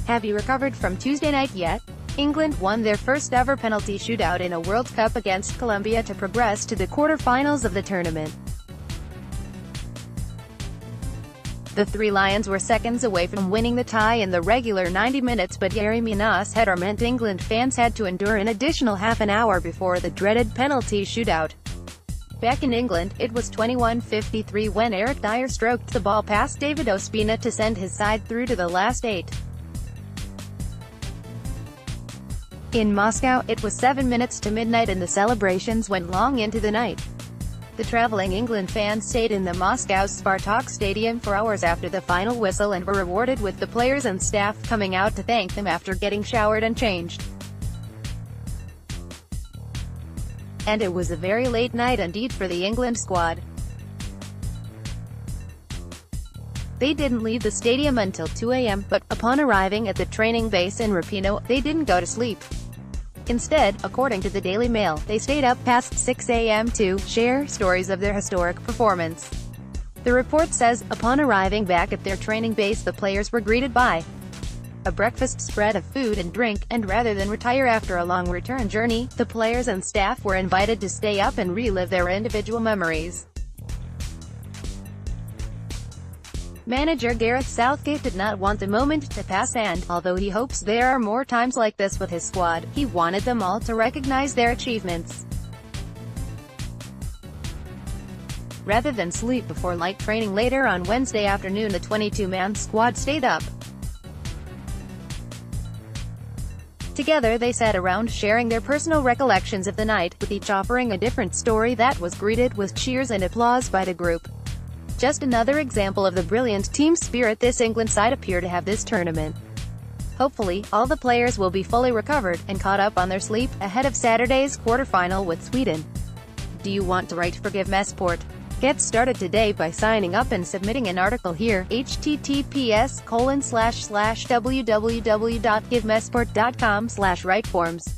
Have you recovered from Tuesday night yet? England won their first ever penalty shootout in a World Cup against Colombia to progress to the quarter-finals of the tournament. The Three Lions were seconds away from winning the tie in the regular 90 minutes, but Yerry Mina's header meant England fans had to endure an additional half an hour before the dreaded penalty shootout. Back in England, it was 21:53 when Eric Dier stroked the ball past David Ospina to send his side through to the last 8. In Moscow, it was 7 minutes to midnight and the celebrations went long into the night. The traveling England fans stayed in the Moscow's Spartak Stadium for hours after the final whistle and were rewarded with the players and staff coming out to thank them after getting showered and changed. And it was a very late night indeed for the England squad. They didn't leave the stadium until 2 a.m., but, upon arriving at the training base in Rapino, they didn't go to sleep. Instead, according to the Daily Mail, they stayed up past 6 a.m. to share stories of their historic performance. The report says, upon arriving back at their training base, the players were greeted by a breakfast spread of food and drink, and rather than retire after a long return journey, the players and staff were invited to stay up and relive their individual memories. Manager Gareth Southgate did not want the moment to pass and, although he hopes there are more times like this with his squad, he wanted them all to recognize their achievements. Rather than sleep before light training later on Wednesday afternoon, the 22-man squad stayed up. Together they sat around sharing their personal recollections of the night, with each offering a different story that was greeted with cheers and applause by the group. Just another example of the brilliant team spirit this England side appear to have this tournament. Hopefully, all the players will be fully recovered, and caught up on their sleep, ahead of Saturday's quarter-final with Sweden. Do you want to write for Give Mesport? Get started today by signing up and submitting an article here, https://www.givemesport.com/writeforms.